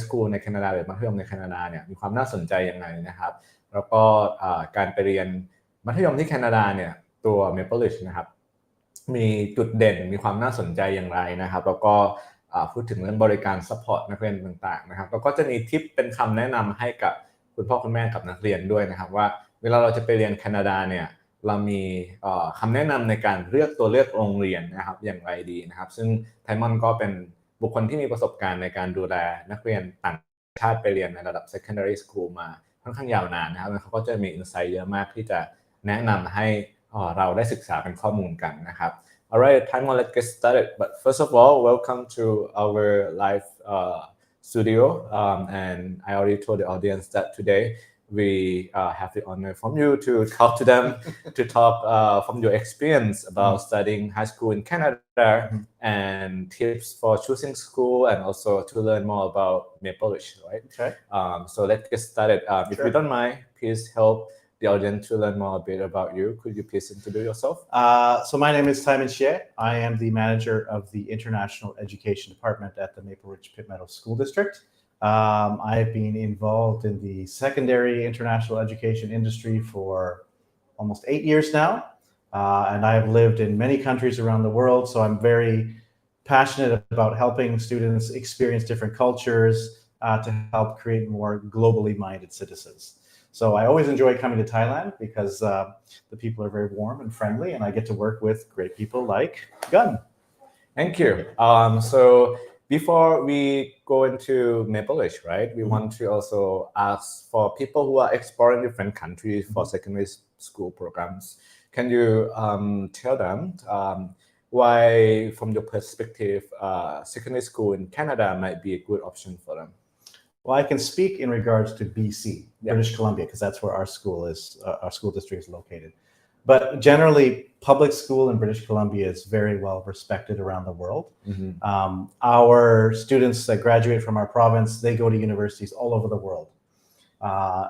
สคูลในแคนาดาหรือมัธยมในแคนาดาเนี่ยมีความน่าสนใจยังไงนะครับแล้วก็การไปเรียนมัธยมที่แคนาดาเนี่ยตัว Maple Ridge นะครับมีจุดเด่นมีความน่าสนใจอย่างไรนะครับแล้วก็พูดถึงเรื่องบริการซัพพอร์ตนักเรียนต่างๆนะครับแล้วก็จะมีทิปเป็นคำแนะนำให้กับคุณพ่อคุณแม่กับนักเรียนด้วยนะครับว่าเวลาเราจะไปเรียนแคนาดาเนี่ยเรามีคำแนะนำในการเลือกตัวเลือกโรงเรียนนะครับอย่างไรดีนะครับซึ่งไทมอนก็เป็นบุคคลที่มีประสบการณ์ในการดูแลนักเรียนต่างชาติไปเรียนในระดับ secondary school มาค่อนข้างยาวนานนะครับแล้วเขาก็จะมี insight เยอะมากที่จะแนะนำให้เราได้ศึกษาเป็นข้อมูลกันนะครับ Alright, Tymon, let's get started. But first of all, welcome to our live studio. And I already told the audience that today we have the honor from you to talk to them, to talk from your experience about studying high school in Canada and tips for choosing school and also to learn more about Maple Ridge, right? Okay. So let's get started. If you don't mind, please help the audience to learn more a bit about you. Could you please introduce yourself? So my name is Tymon Hsieh. I am the manager of the International Education Department at the Maple Ridge Pitt Meadows School District. I have been involved in the secondary international education industry for almost 8 years now. And I have lived in many countries around the world. So I'm very passionate about helping students experience different cultures to help create more globally minded citizens. So I always enjoy coming to Thailand because the people are very warm and friendly, and I get to work with great people like Gun. Thank you. So before we go into Maple Ridge, right, we want to also ask for people who are exploring different countries for secondary school programs. Can you tell them why, from your perspective, secondary school in Canada might be a good option for them? Well, I can speak in regards to BC, British Columbia, because that's where our school is, our school district is located. But generally, public school in British Columbia is very well respected around the world. Our students that graduate from our province, they go to universities all over the world.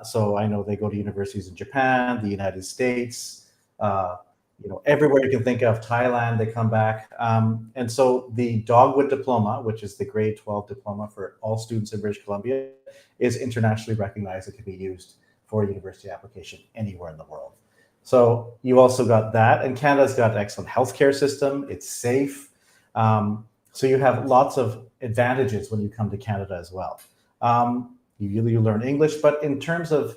So I know they go to universities in Japan, the United States, everywhere you can think of, Thailand, they come back. And so the Dogwood Diploma, which is the grade 12 diploma for all students in British Columbia, is internationally recognized. It can be used for a university application anywhere in the world. So you also got that. And Canada's got an excellent healthcare system. It's safe. So you have lots of advantages when you come to Canada as well. You learn English, but in terms of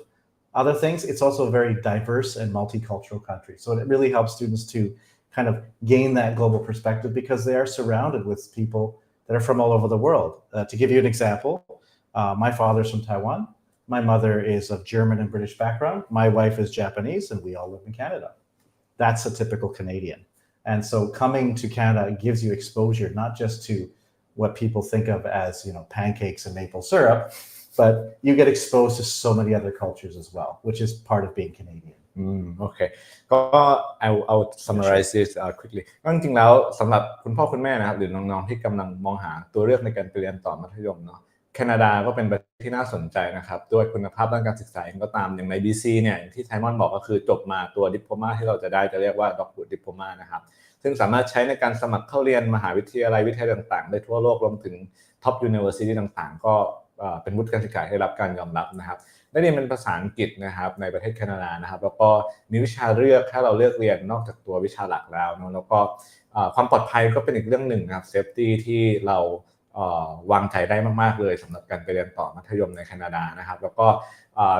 other things, it's also a very diverse and multicultural country. So it really helps students to kind of gain that global perspective because they are surrounded with people that are from all over the world. To give you an example, my father's from Taiwan. My mother is of German and British background. My wife is Japanese, and we all live in Canada. That's a typical Canadian. And so coming to Canada gives you exposure, not just to what people think of as, pancakes and maple syrup, but you get exposed to so many other cultures as well, which is part of being Canadian. Okay. ก็ I'll summarize this quickly ก็จริงๆแล้วสำหรับคุณพ่อคุณแม่นะครับหรือน้องๆที่กำลังมองหาตัวเลือกในการไปเรียนต่อมัธยมเนาะแคนาดาก็เป็นประเทศที่น่าสนใจนะครับด้วยคุณภาพด้านการศึกษาเองก็ตามอย่างใน BC เนี่ยอย่างที่ไทมอนบอกก็คือจบมาตัวดิโพลมาที่เราจะได้จะเรียกว่า Doctorate Diploma นะครับซึ่งสามารถใช้ในการสมัครเข้าเรียนมหาวิทยาลัยต่างๆได้ทั่วโลกรวมถึง Top University ต่างๆก็เป็นวุฒิการศึกษาที่ได้รับการยอมรับนะครับได้เรียนเป็นภาษาอังกฤษนะครับในประเทศแคนาดานะครับแล้วก็มีวิชาเลือกถ้าเราเลือกเรียนนอกจากตัววิชาหลักแล้วเนาะแล้วก็ความปลอดภัยก็เป็นอีกเรื่องหนึ่งนะครับ safety ที่เราวางใจได้มากๆเลยสำหรับการไปเรียนต่อมัธยมในแคนาดานะครับแล้วก็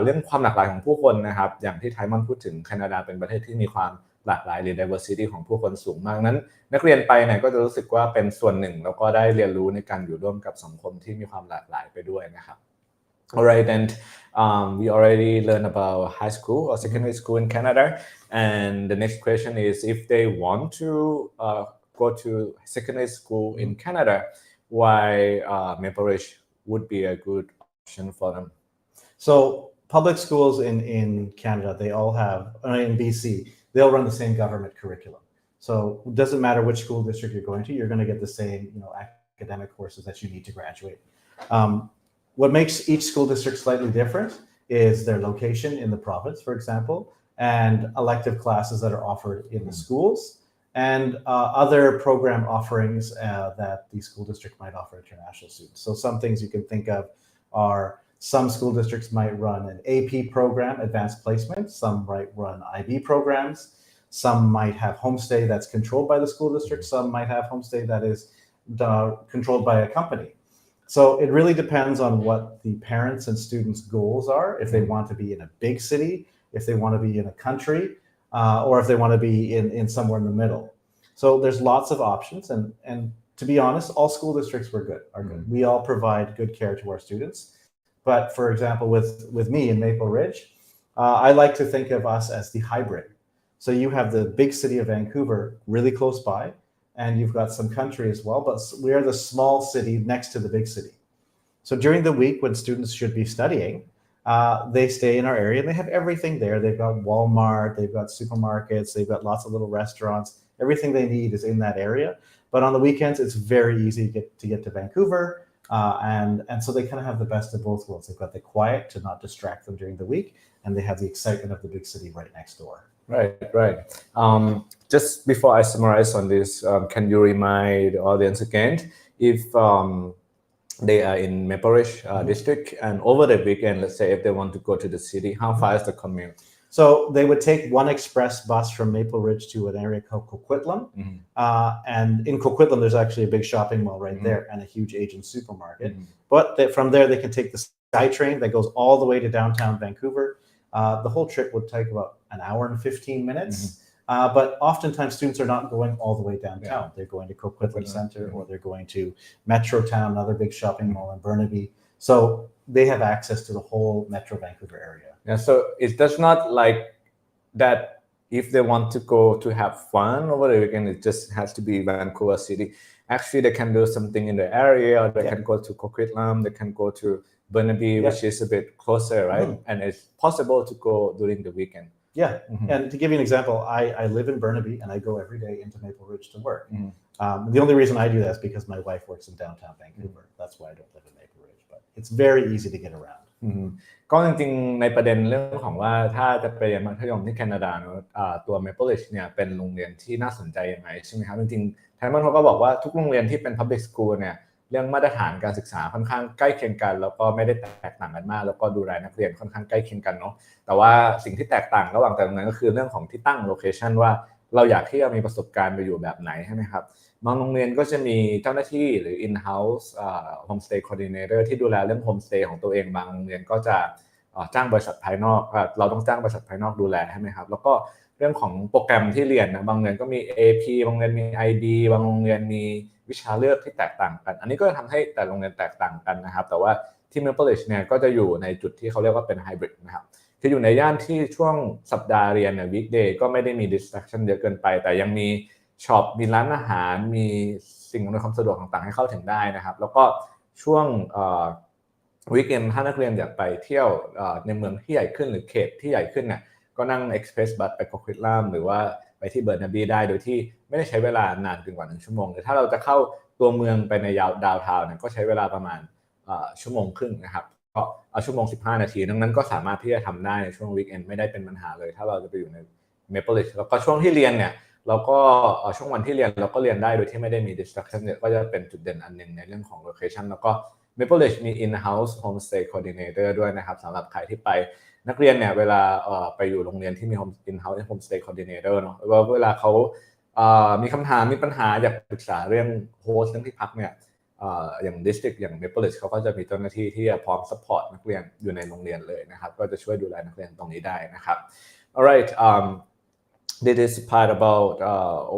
เรื่องความหลากหลายของผู้คนนะครับอย่างที่ไทมอนพูดถึงแคนาดาเป็นประเทศที่มีความหลากหลายหรือ diversity ของผู้คนสูงมากนั้นนักเรียนไปเนี่ยก็จะรู้สึกว่าเป็นส่วนหนึ่งแล้วก็ได้เรียนรู้ในการอยู่ร่วมกับสังคมที่มีความหลากหลายไปด้วยนะครับ Alright, and we already learned about high school or secondary school in Canada, and the next question is if they want to go to secondary school in Canada, why Maple Ridge would be a good option for them? So public schools in Canada, they all have, in BC, they'll run the same government curriculum. So it doesn't matter which school district you're going to, you're going to get the same, academic courses that you need to graduate. What makes each school district slightly different is their location in the province, for example, and elective classes that are offered in the schools, and other program offerings that the school district might offer international students. So some things you can think of, are some school districts might run an AP program, advanced placement. Some might run IB programs. Some might have homestay that's controlled by the school district. Some might have homestay that is controlled by a company. So it really depends on what the parents and students' goals are. If they want to be in a big city, if they want to be in a country, or if they want to be in somewhere in the middle. So there's lots of options. And to be honest, all school districts are good. We all provide good care to our students. But for example, with me in Maple Ridge, I like to think of us as the hybrid. So you have the big city of Vancouver really close by, and you've got some country as well, but we are the small city next to the big city. So during the week when students should be studying, they stay in our area and they have everything there. They've got Walmart, they've got supermarkets, they've got lots of little restaurants. Everything they need is in that area. But on the weekends, it's very easy to get to Vancouver. And so they kind of have the best of both worlds. They've got the quiet to not distract them during the week, and they have the excitement of the big city right next door. Right. Just before I summarize on this, can you remind the audience again if they are in Maple Ridge district and over the weekend, let's say if they want to go to the city, how far is the commute? So they would take one express bus from Maple Ridge to an area called Coquitlam. And in Coquitlam, there's actually a big shopping mall right there and a huge Asian supermarket. But from there, they can take the SkyTrain that goes all the way to downtown Vancouver. The whole trip would take about an hour and 15 minutes. But oftentimes students are not going all the way downtown. They're going to Coquitlam Center or they're going to Metrotown, another big shopping mall in Burnaby. So they have access to the whole Metro Vancouver area. Yeah, so it does not like that if they want to go to have fun over the weekend, it just has to be Vancouver City. Actually, they can do something in the area, or they can go to Coquitlam, they can go to Burnaby, which is a bit closer, right? And it's possible to go during the weekend. Yeah, and to give you an example, I live in Burnaby and I go every day into Maple Ridge to work. The only reason I do that is because my wife works in downtown Vancouver. That's why I don't live in Maple Ridge, but it's very easy to get around. ก็จริงๆในประเด็นเรื่องของว่าถ้าจะไปเรียนมัธยมที่แคนาดาตัว Maple Ridge เนี่ยเป็นโรงเรียนที่น่าสนใจยังไงใช่ไหมครับจริงๆไทมอนเขาก็บอกว่าทุกโรงเรียนที่เป็น Public School เนี่ยเรื่องมาตรฐานการศึกษาค่อนข้างใกล้เคียงกันแล้วก็ไม่ได้แตกต่างกันมากแล้วก็ดูแลนักเรียนค่อนข้างใกล้เคียงกันเนาะแต่ว่าสิ่งที่แตกต่างระหว่างแต่ละโรงเรียนก็คือเรื่องของที่ตั้ง location ว่าเราอยากที่จะมีประสบการณ์ไปอยู่แบบไหนใช่ไหมครับบางโรงเรียนก็จะมีเจ้าหน้าที่หรือ in-house homestay coordinator ที่ดูแลเรื่อง homestay ของตัวเองบางโรงเรียนก็จะจ้างบริษัทภายนอกเราต้องจ้างบริษัทภายนอกดูแลใช่ไหมครับแล้วก็เรื่องของโปรแกรมที่เรียนนะบางโรงเรียนก็มี AP บางโรงเรียนมี IB บางโรงเรียนมีวิชาเลือกที่แตกต่างกันอันนี้ก็ทำให้แต่โรงเรียนแตกต่างกันนะครับแต่ว่าที่ Maple Ridge เนี่ยก็จะอยู่ในจุดที่เขาเรียกว่าเป็นไฮบริดนะครับคืออยู่ในย่านที่ช่วงสัปดาห์เรียนเนี่ย weekday ก็ไม่ได้มี distraction เยอะเกินไปแต่ยังมีช็อปมีร้านอาหารมีสิ่งอำนวยความสะดวกต่างๆให้เข้าถึงได้นะครับแล้วก็ช่วงweekend ถ้านักเรียนอยากไปเที่ยวในเมืองที่ใหญ่ขึ้นหรือเขตที่ใหญ่ขึ้นเนี่ยก็นั่ง express bus ไป Coquitlam หรือว่าไปที่เบอร์นาบีได้โดยที่ไม่ได้ใช้เวลานานเกินกว่า1ชั่วโมงแต่ถ้าเราจะเข้าตัวเมืองไปในดาวน์ทาวน์เนี่ยก็ใช้เวลาประมาณชั่วโมงครึ่งนะครับก็เอาชั่วโมง15นาทีดังนั้นก็สามารถที่จะทำได้ในช่วง weekend ไม่ได้เป็นปัญหาเลยถ้าเราจะไปอยู่ใน Maple Ridge แล้วก็ช่วงที่เรียนเนี่ยเราก็ช่วงวันที่เรียนเราก็เรียนได้โดยที่ไม่ได้มี distraction เนี่ยก็จะเป็นจุดเด่นอันนึงในเรื่องของ location แล้วก็ Maple Ridge มี in-house homestay coordinator ด้วยนะครับสำหรับใครที่ไปนักเรียนเนี่ยเวลาไปอยู่โรงเรียนที่มี in-house homestay coordinator เนาะเวลาเขามีคำถามมีปัญหาอยากปรึกษาเรื่องโฮสต์เรื่องที่พักเนี่ยอย่าง district อย่าง Maple Ridge เขาก็จะมีเจ้าหน้าที่ที่จะพร้อม support นักเรียนอยู่ในโรงเรียนเลยนะครับก็จะช่วยดูแลนักเรียนตรงนี้ได้นะครับ alright this is part about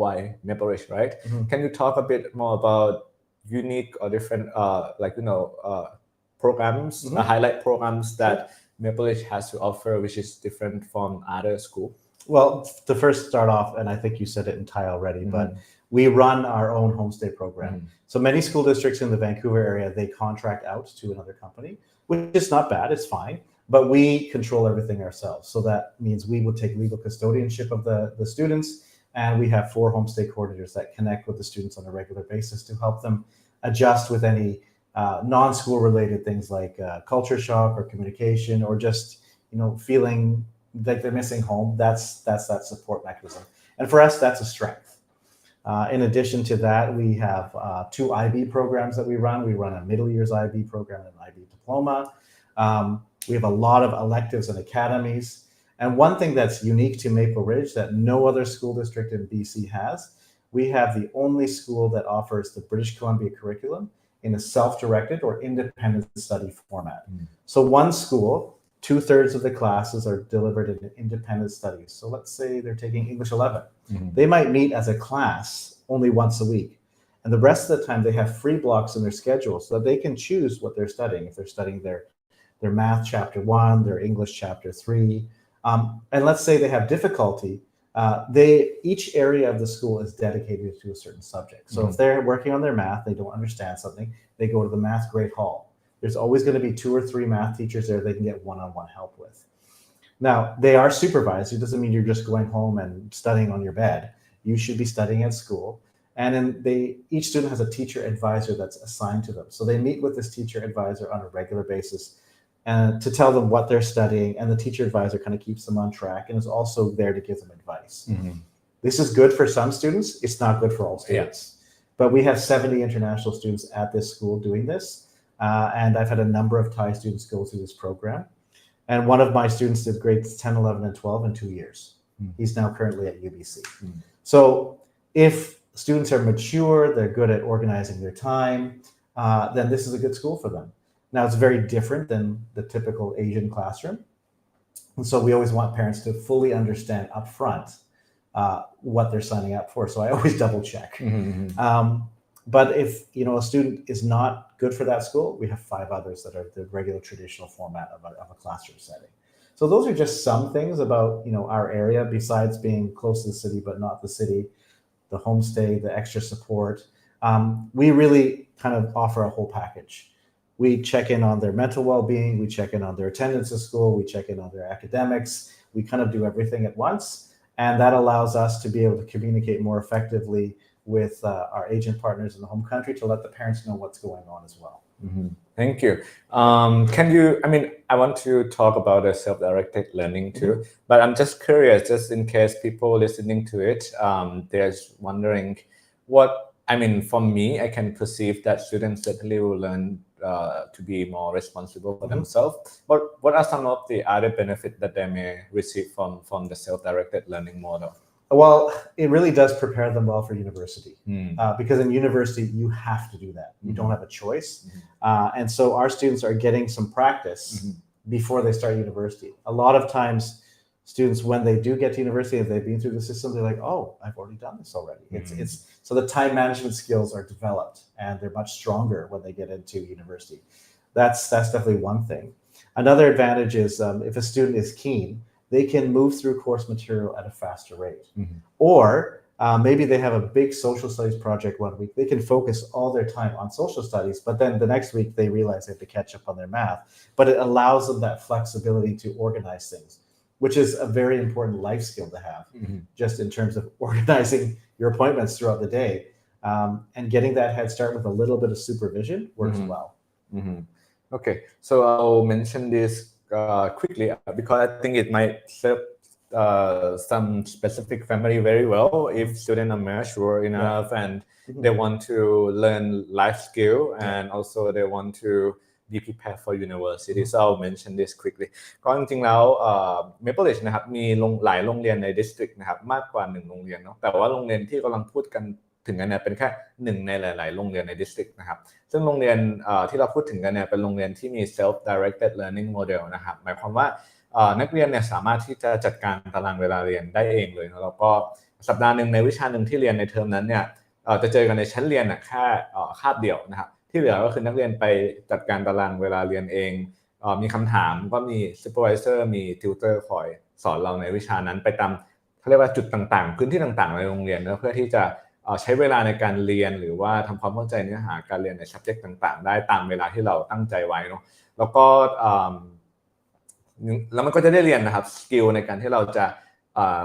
why Maple Ridge, right? Can you talk a bit more about unique or different programs, highlight programs that Maple Ridge has to offer, which is different from other schools? Well, to first start off, and I think you said it in Thai already, but we run our own homestay program. So many school districts in the Vancouver area, they contract out to another company, which is not bad, it's fine. But we control everything ourselves. So that means we will take legal custodianship of the students, and we have 4 homestay coordinators that connect with the students on a regular basis to help them adjust with any non-school related things like culture shock or communication or just feeling like they're missing home. That's that support mechanism. And for us, that's a strength. In addition to that, we have 2 IB programs that we run. We run a middle year's IB program and an IB diploma. We have a lot of electives and academies. And one thing that's unique to Maple Ridge that no other school district in BC has, we have the only school that offers the British Columbia curriculum in a self-directed or independent study format. So one school, 2/3 of the classes are delivered in independent studies. So let's say they're taking English 11. They might meet as a class only once a week. And the rest of the time they have free blocks in their schedule so that they can choose what they're studying. If they're studying their math chapter 1, their English chapter 3. And let's say they have difficulty, each area of the school is dedicated to a certain subject. So if they're working on their math, they don't understand something, they go to the math grade hall. There's always going to be 2 or 3 math teachers there they can get one-on-one help with. Now, they are supervised. It doesn't mean you're just going home and studying on your bed. You should be studying at school. And then each student has a teacher advisor that's assigned to them. So they meet with this teacher advisor on a regular basis to tell them what they're studying, and the teacher advisor kind of keeps them on track and is also there to give them advice. This is good for some students. It's not good for all students. But we have 70 international students at this school doing this. And I've had a number of Thai students go through this program. And one of my students did grades 10, 11, and 12 in 2 years. He's now currently at UBC. So if students are mature, they're good at organizing their time, then this is a good school for them. Now, it's very different than the typical Asian classroom. And so we always want parents to fully understand upfront what they're signing up for. So I always double check. But if a student is not good for that school, we have 5 others that are the regular traditional format of a classroom setting. So those are just some things about our area besides being close to the city but not the city, the homestay, the extra support. We really kind of offer a whole package. We check in on their mental well-being, we check in on their attendance at school, we check in on their academics, we kind of do everything at once, and that allows us to be able to communicate more effectively with our agent partners in the home country to let the parents know what's going on as well. Thank you. I want to talk about the self-directed learning too, but I'm just curious, just in case people listening to it, they're wondering for me, I can perceive that students certainly will learn to be more responsible for themselves. But what are some of the other benefits that they may receive from the self-directed learning model? Well, it really does prepare them well for university because in university, you have to do that. You don't have a choice. And so our students are getting some practice before they start university. A lot of times, students, when they do get to university, if they've been through the system, they're like, oh, I've already done this already. So the time management skills are developed and they're much stronger when they get into university. That's definitely one thing. Another advantage is if a student is keen, they can move through course material at a faster rate. Or maybe they have a big social studies project one week. They can focus all their time on social studies, but then the next week they realize they have to catch up on their math. But it allows them that flexibility to organize things, which is a very important life skill to have, just in terms of organizing your appointments throughout the day. And getting that head start with a little bit of supervision works well. Okay, so I'll mention this quickly because I think it might serve some specific family very well if students are mature enough and they want to learn life skill and also they want to be prepared for university. So I'll mention this quickly. ก็จริงๆแล้ว Maple Ridge นะครับมีหลายโรงเรียนใน district นะครับมากกว่า1โรงเรียนเนาะแต่ว่าโรงเรียนที่กำลังพูดกันถึงกันเนี่ยเป็นแค่1ในหลายๆโรงเรียนใน district นะครับซึ่งโรงเรียนที่เราพูดถึงกันเนี่ยเป็นโรงเรียนที่มี self directed learning model นะครับหมายความว่านักเรียนเนี่ยสามารถที่จะจัดการตารางเวลาเรียนได้เองเลยนะแล้วก็สัปดาห์นึงในวิชานึงที่เรียนในเทอมนั้นเนี่ยจะเจอกันในชั้นเรียนแค่คาบเดียวนะครับที่เหลือก็คือนักเรียนไปจัดการตารางเวลาเรียนเองมีคำถามก็มี supervisor มี tutor คอยสอนเราในวิชานั้นไปตามเขาเรียกว่าจุดต่างๆพื้นที่ต่างๆในโรงเรียนเพื่อที่จะใช้เวลาในการเรียนหรือว่าทำความเข้าใจเนื้อหาการเรียนใน subject ต่างๆได้ตามเวลาที่เราตั้งใจไว้เนาะแล้วก็แล้วมันก็จะได้เรียนนะครับสกิลในการที่เราจะ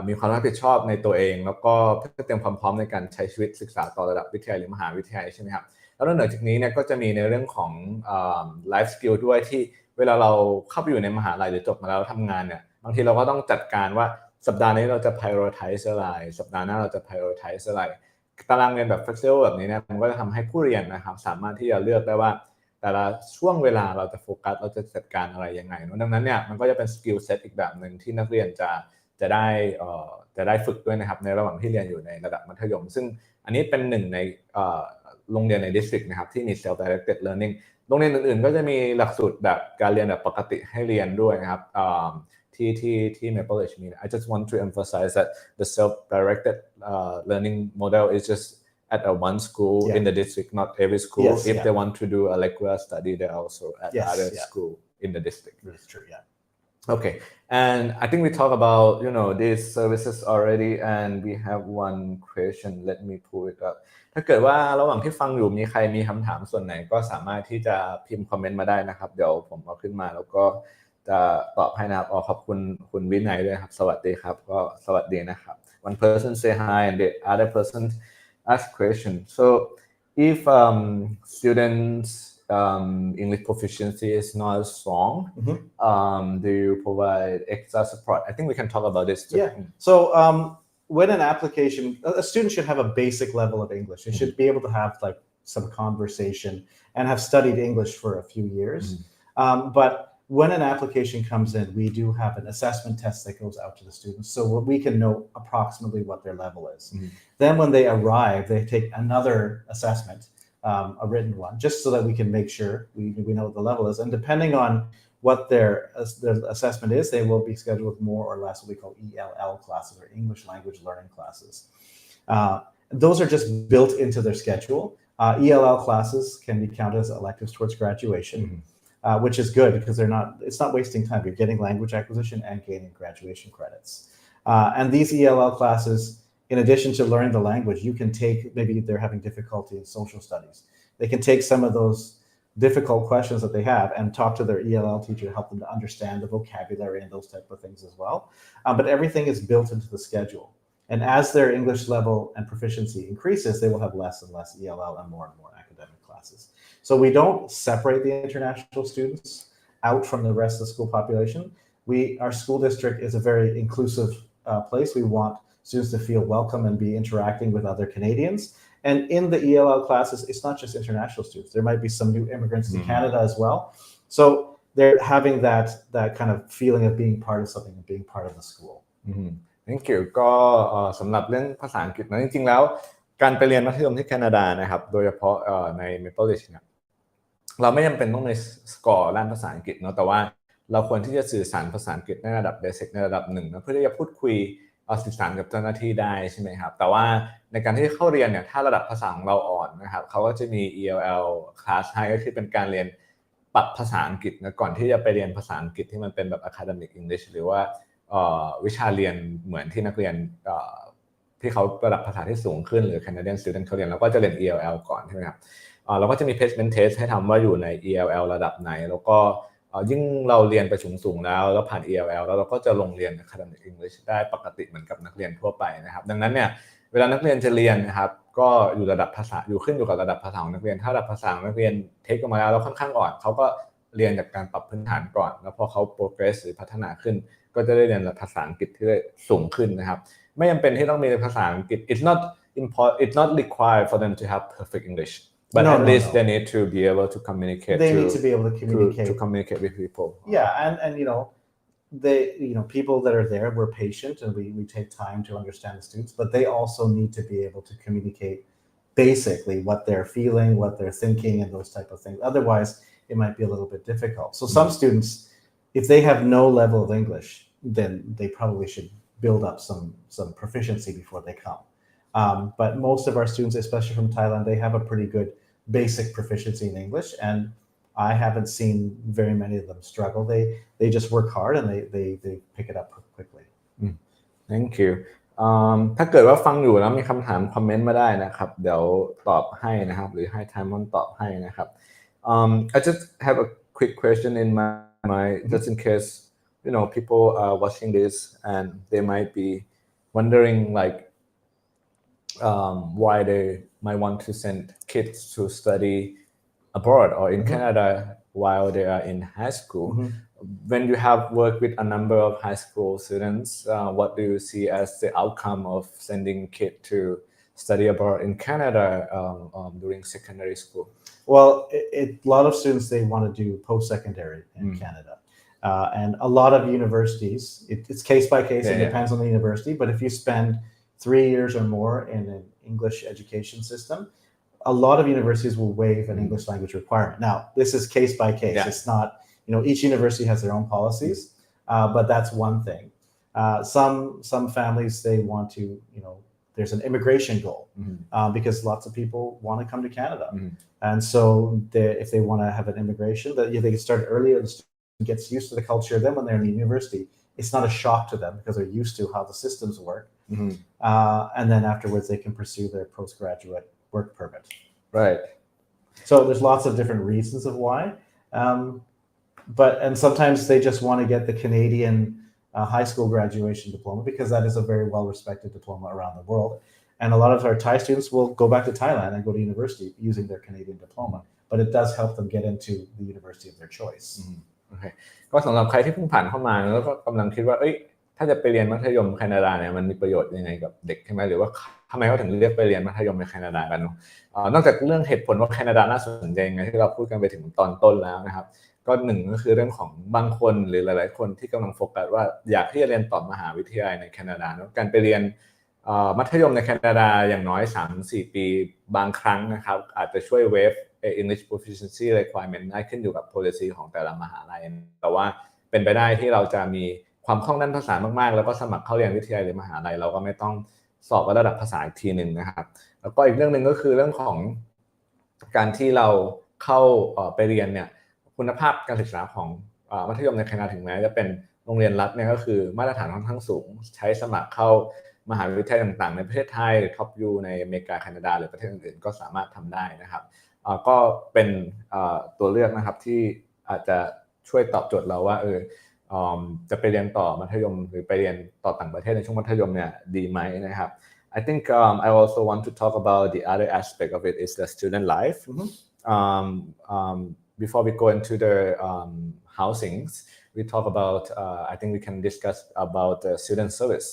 มีความรับผิดชอบในตัวเองแล้วก็เพื่อเตรียมความพร้อมในการใช้ชีวิตศึกษาต่อระดับวิทยาลัยหรือมหาวิทยาลัยใช่ไหมครับแล้วนอกจากนี้เนี่ยก็จะมีในเรื่องของlife skill ด้วยที่เวลาเราเข้าไปอยู่ในมหาลัยหรือจบมาแล้วทำงานเนี่ยบางทีเราก็ต้องจัดการว่าสัปดาห์นี้เราจะ prioritize อะไรสัปดาห์หน้าเราจะ prioritize อะไร ตารางเรียนแบบ flexible แบบนี้เนี่ยมันก็จะทำให้ผู้เรียนนะครับสามารถที่จะเลือกได้ว่าแต่ละช่วงเวลาเราจะโฟกัสเราจะจัดการอะไรยังไงเนอะดังนั้นเนี่ยมันก็จะเป็นสกิลเซ็ตอีกแบบหนึ่งที่นักเรียนจะได้ฝึกด้วยนะครับในระหว่างที่เรียนอยู่ในระดับมัธยมซึ่งอันนี้เป็นหนึ่งในโรงเรียนใน district นะครับที่มี self directed learning โรงเรียนอื่นๆก็จะมีหลักสูตรแบบการเรียนแบบปกติให้เรียนด้วยนะครับที่ Meadows มี I just want to emphasize that the self-directed learning model is just at a one school in the district, not every school. If they want to do a regular study, they're also at other school in the district. That's true, yeah. Okay, and I think we talked about these services already, and we have one question. Let me pull it up. ถ้าเกิดว่าระหว่างที่ฟังอยู่มีใครมีคำถามส่วนไหนก็สามารถที่จะพิมพ์คอมเมนต์มาได้นะครับเดี๋ยวผมเอาขึ้นมาแล้วก็จะตอบให้นะครับขอบคุณคุณวินัยด้วยครับสวัสดีครับก็สวัสดีนะครับ One person say hi and the other person ask question. So if students English proficiency is not strong, do you provide extra support? I think we can talk about this too. Yeah. So when an application, a student should have a basic level of English. They should be able to have like some conversation and have studied English for a few years. But when an application comes in, we do have an assessment test that goes out to the students so we can know approximately what their level is. Then when they arrive, they take another assessment, a written one, just so that we can make sure we know what the level is. And depending on what their assessment is, they will be scheduled more or less what we call ELL classes or English language learning classes. Those are just built into their schedule. ELL classes can be counted as electives towards graduation. Which is good because it's not wasting time. You're getting language acquisition and gaining graduation credits. And these ELL classes, in addition to learning the language, you can take, maybe they're having difficulty in social studies. They can take some of those difficult questions that they have and talk to their ELL teacher to help them to understand the vocabulary and those type of things as well. But everything is built into the schedule. And as their English level and proficiency increases, they will have less and less ELL and more academic classes. So we don't separate the international students out from the rest of the school population. Our school district is a very inclusive place. We want students to feel welcome and be interacting with other Canadians. And in the ELL classes, it's not just international students. There might be some new immigrants to Canada as well. So they're having that kind of feeling of being part of something and being part of the school. Thank you ก็สำหรับเรื่องภาษาอังกฤษนะจริงๆแล้วการไปเรียนมัธยมที่แคนาดานะครับโดยเฉพาะใน Meadows เนี่ยเราไม่จำเป็นต้องในสกอร์ด้านภาษาอังกฤษเนาะแต่ว่าเราควรที่จะสื่อสารภาษาอังกฤษในระดับเบสิกในระดับหนึ่งนะเพื่อที่จะพูดคุยสื่อสารกับเจ้าหน้าที่ได้ใช่ไหมครับแต่ว่าในการที่เข้าเรียนเนี่ยถ้าระดับภาษาของเราอ่อนนะครับเขาก็จะมี ELL class ให้ก็คือเป็นการเรียนปรับภาษาอังกฤษนะก่อนที่จะไปเรียนภาษาอังกฤษที่มันเป็นแบบ academic English หรือว่าวิชาเรียนเหมือนที่นักเรียนที่เขาระดับภาษาที่สูงขึ้นหรือ Canadian student เขาเรียนแล้วก็จะเรียน ELL ก่อนใช่ไหมครับเราก็จะมี placement test ให้ทำว่าอยู่ใน ELL ระดับไหนแล้วก็ยิ่งเราเรียนไปสูงๆแล้วผ่าน ELL แล้วเราก็จะลงเรียน Academic English ได้ปกติเหมือนกับนักเรียนทั่วไปนะครับดังนั้นเนี่ยเวลานักเรียนจะเรียนนะครับก็อยู่ระดับภาษาขึ้นอยู่กับระดับภาษาของนักเรียนถ้าระดับภาษาของนักเรียนเทคออกมาแล้วค่อนข้างอ่อนเขาก็เรียนจากการปรับพื้นฐานก่อนแล้วพอเขา progress หรือพัฒนาขึ้นก็จะได้เรียนภาษาอังกฤษที่สูงขึ้นนะครับไม่จำเป็นที่ต้องมีภาษาอังกฤษ it's not required for them to have perfect English.But at least they need to be able to communicate. They need to be able to communicate. To communicate with people. Yeah, and people that are there, we're patient and we take time to understand the students, but they also need to be able to communicate basically what they're feeling, what they're thinking, and those type of things. Otherwise, it might be a little bit difficult. So some students, if they have no level of English, then they probably should build up some proficiency before they come. But most of our students, especially from Thailand, they have a pretty good basic proficiency in English, and I haven't seen very many of them struggle. They just work hard and they pick it up quickly. Thank you. ถ้าเกิดว่าฟังอยู่แล้วมีคำถามคอมเมนต์มาได้นะครับเดี๋ยวตอบให้นะครับหรือให้ Tymon ตอบให้นะครับ I just have a quick question in my mind just in case people are watching this and they might be wondering like why they might want to send kids to study abroad or in Canada while they are in high school. When you have worked with a number of high school students, what do you see as the outcome of sending kids to study abroad in Canada during secondary school? Well, a lot of students, they want to do post-secondary in Canada. And a lot of universities, it's case by case, it depends on the university, but if you spend 3 years or more in an English education system, a lot of universities will waive an English language requirement. Now, this is case by case. It's not, each university has their own policies, but that's one thing. Some families, they want to, there's an immigration goal because lots of people want to come to Canada. And so if they want to have an immigration, that they can start earlier, the student gets used to the culture. Then when they're in the university, it's not a shock to them because they're used to how the systems work. And then afterwards, they can pursue their postgraduate work permit. Right. So there's lots of different reasons of why. And sometimes they just want to get the Canadian high school graduation diploma because that is a very well-respected diploma around the world. And a lot of our Thai students will go back to Thailand and go to university using their Canadian diploma. But it does help them get into the university of their choice. Okay. ก็สำหรับใครที่เพิ่งผ่านเข้ามาแล้วก็กำลังคิดว่าถ้าจะไปเรียนมัธยมแคนาดาเนี่ยมันมีประโยชน์ยังไงกับเด็กใช่ไหมหรือว่าทำไมเขาถึงเลือกไปเรียนมัธยมในแคนาดากันเนาะนอกจากเรื่องเหตุผลว่าแคนาดาน่าสนใจยังไงที่เราพูดกันไปถึงตอนต้นแล้วนะครับก็หนึ่งก็คือเรื่องของบางคนหรือหลายๆคนที่กำลังโฟกัสว่าอยากที่จะเรียนต่อมหาวิทยาลัยในแคนาดาเนาะการไปเรียนมัธยมในแคนาดาอย่างน้อย 3-4 ปีบางครั้งนะครับอาจจะช่วยเวฟEnglish proficiency requirement ได้ขึ้นอยู่กับ policy ของแต่ละมหาลัยแต่ว่าเป็นไปได้ที่เราจะมีความคล่องด้านภาษามากๆแล้วก็สมัครเข้าเรียนวิทยาลัยหรือมหาลัยเราก็ไม่ต้องสอบระดับภาษาอีกทีนึงนะครับแล้วก็อีกเรื่องนึงก็คือเรื่องของการที่เราเข้าไปเรียนเนี่ยคุณภาพการศึกษาของมัธยมในแคนาดาถึงแม้จะเป็นโรงเรียนรัฐเนี่ยก็คือมาตรฐานค่อนข้างสูงใช้สมัครเข้ามหาวิทยาลัยต่างๆในประเทศไทยท็อปยูในอเมริกาแคนาดาหรือประเทศอื่นๆก็สามารถทำได้นะครับก็เป็นตัวเลือกนะครับที่อาจจะช่วยตอบโจทย์เราว่าจะไปเรียนต่อมัธยมหรือไปเรียนต่อต่างประเทศในช่วงมัธยมเนี่ยดีไหมนะครับ I think I also want to talk about the other aspect of it is the student life. Before we go into the housings, we talk about I think we can discuss about the student service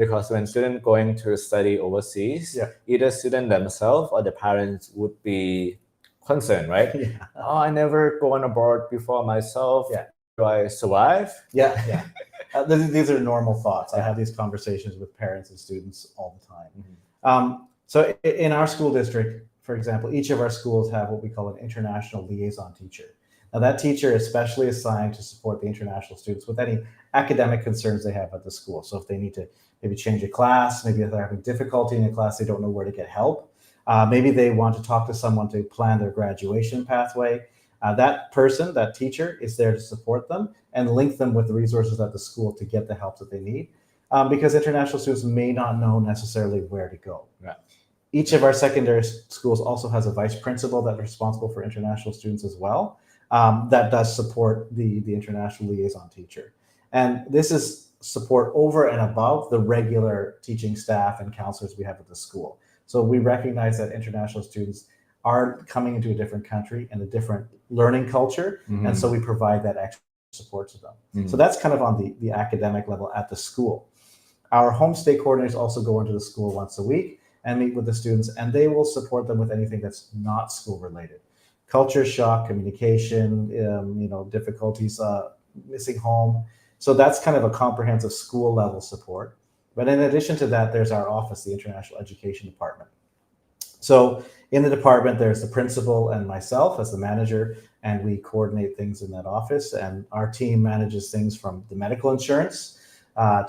because when students going to study overseas, either student themselves or the parents would be concerned, right? I never go on abroad before myself. Do I survive? These are normal thoughts. I have these conversations with parents and students all the time. So in our school district, for example, each of our schools have what we call an international liaison teacher. Now that teacher is specially assigned to support the international students with any academic concerns they have at the school. So if they need to maybe change a class, maybe if they're having difficulty in a class, they don't know where to get help. Maybe they want to talk to someone to plan their graduation pathway. That person, that teacher, is there to support them and link them with the resources at the school to get the help that they need. Because international students may not know necessarily where to go. Each of our secondary schools also has a vice principal that's responsible for international students as well. That does support the international liaison teacher. And this is support over and above the regular teaching staff and counselors we have at the school. So we recognize that international students are coming into a different country and a different learning culture. And so we provide that extra support to them. So that's kind of on the academic level at the school. Our homestay coordinators also go into the school once a week and meet with the students, and they will support them with anything that's not school related. Culture shock, communication, difficulties, missing home. So that's kind of a comprehensive school level support. But in addition to that, there's our office, the International Education Department. So in the department, there's the principal and myself as the manager, and we coordinate things in that office. And our team manages things from the medical insurance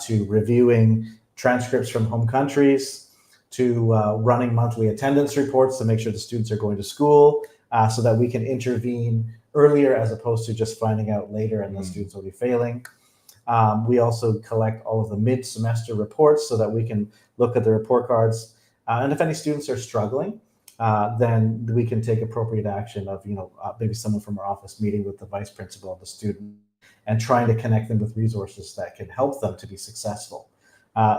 to reviewing transcripts from home countries to running monthly attendance reports to make sure the students are going to school so that we can intervene earlier as opposed to just finding out later and the students will be failing. We also collect all of the mid-semester reports so that we can look at the report cards. And if any students are struggling, then we can take appropriate action of, maybe someone from our office meeting with the vice principal of the student and trying to connect them with resources that can help them to be successful.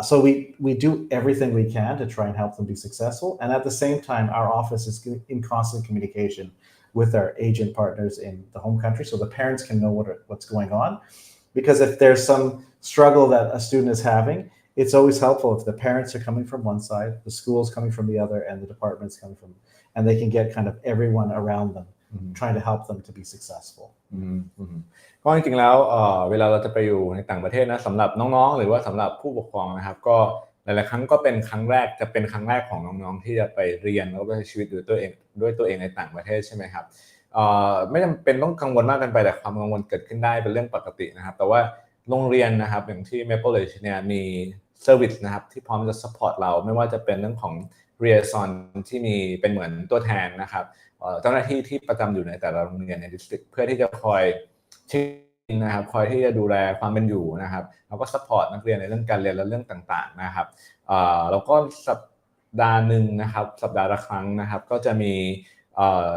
So we do everything we can to try and help them be successful. And at the same time, our office is in constant communication with our agent partners in the home country so the parents can know what's going on. Because if there's some struggle that a student is having, it's always helpful if the parents are coming from one side, the school's coming from the other, and the department's coming from, and they can get kind of everyone around them, trying to help them to be successful. ก็จริงๆแล้วเวลาเราจะไปอยู่ในต่างประเทศนะสำหรับน้องๆหรือว่าสำหรับผู้ปกครองนะครับก็หลายๆครั้งก็เป็นครั้งแรกจะเป็นครั้งแรกของน้องๆที่จะไปเรียนแล้วก็ใช้ชีวิตด้วยตัวเองในต่างประเทศใช่ไหมครับไม่จำเป็นต้องกังวลมากเกินไปแต่ความกังวลเกิดขึ้นได้เป็นเรื่องปกตินะครับแต่ว่าโรงเรียนนะครับอย่างที่ Meadows เนี่ยมีเซอร์วิสนะครับที่พร้อมจะ support เราไม่ว่าจะเป็นเรื่องของ liaison ที่มีเป็นเหมือนตัวแทนนะครับเจ้าหน้าที่ที่ประจำอยู่ในแต่ละโรงเรียนใน district เพื่อที่จะคอยเช็คนะครับคอยที่จะดูแลความเป็นอยู่นะครับแล้วก็ support นักเรียนในเรื่องการเรียนและเรื่องต่างๆนะครับแล้วก็สัปดาห์นึงนะครับสัปดาห์ละครั้งนะครับก็จะมี